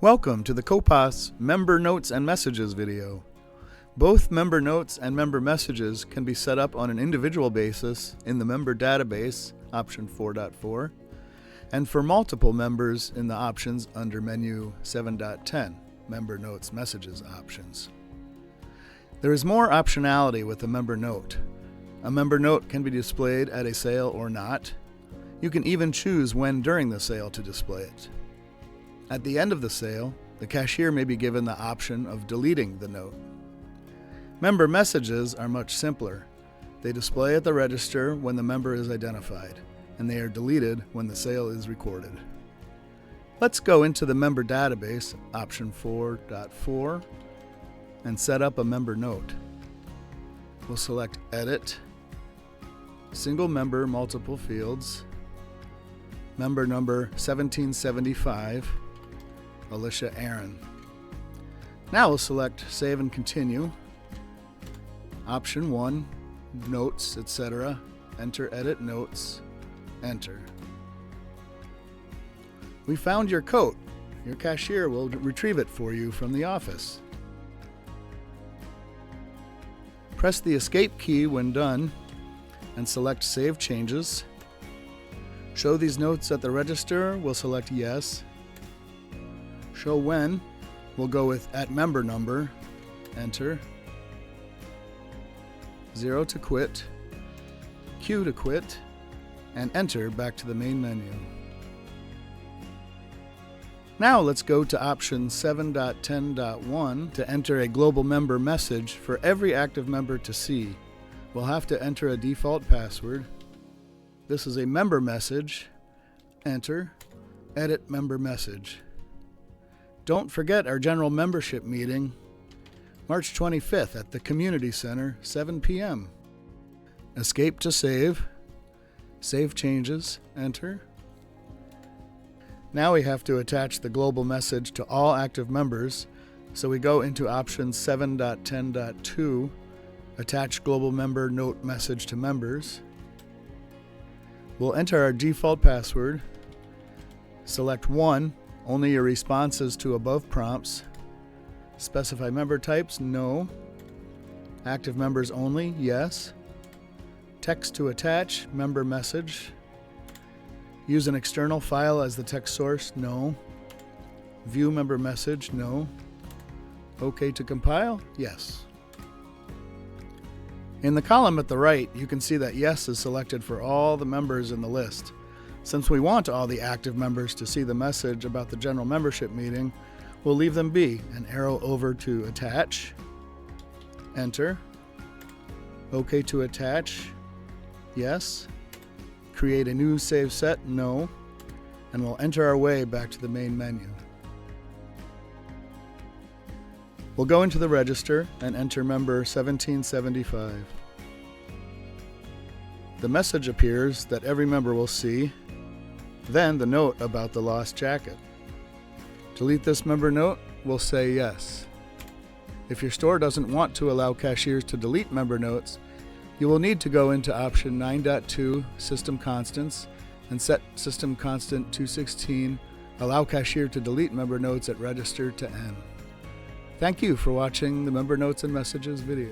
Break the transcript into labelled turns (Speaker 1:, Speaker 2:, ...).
Speaker 1: Welcome to the CoPOS Member Notes and Messages video. Both member notes and member messages can be set up on an individual basis in the member database, option 4.4, and for multiple members in the options under menu 7.10, Member Notes Messages options. There is more optionality with a member note. A member note can be displayed at a sale or not. You can even choose when during the sale to display it. At the end of the sale, the cashier may be given the option of deleting the note. Member messages are much simpler. They display at the register when the member is identified, and they are deleted when the sale is recorded. Let's go into the member database, option 4.4, and set up a member note. We'll select Edit, Single Member Multiple Fields, member number 1775, Alicia Aaron. Now we'll select Save and Continue. Option 1, Notes, etc. Enter Edit Notes. Enter. We found your coat. Your cashier will retrieve it for you from the office. Press the Escape key when done and select Save Changes. Show these notes at the register, we'll select Yes. Show when, we'll go with at member number, enter. 0 to quit, Q to quit, and enter back to the main menu. Now let's go to option 7.10.1 to enter a global member message for every active member to see. We'll have to enter a default password. This is a member message. Enter, edit member message. Don't forget our general membership meeting, March 25th at the Community Center, 7 p.m. Escape to save. Save changes, enter. Now we have to attach the global message to all active members, so we go into option 7.10.2, attach global member note message to members. We'll enter our default password, select 1, only your responses to above prompts, specify member types, no, active members only, yes, text to attach, member message, use an external file as the text source, no, view member message, no, OK to compile, yes. In the column at the right, you can see that yes is selected for all the members in the list. Since we want all the active members to see the message about the general membership meeting, we'll leave them be and arrow over to attach, enter, OK to attach, yes, create a new save set, no, and we'll enter our way back to the main menu. We'll go into the register and enter member 1775. The message appears that every member will see, then the note about the lost jacket. Delete this member note, we'll say yes. If your store doesn't want to allow cashiers to delete member notes, you will need to go into option 9.2, System Constants, and set System Constant 216, allow cashier to delete member notes at register to N. Thank you for watching the Member Notes and Messages video.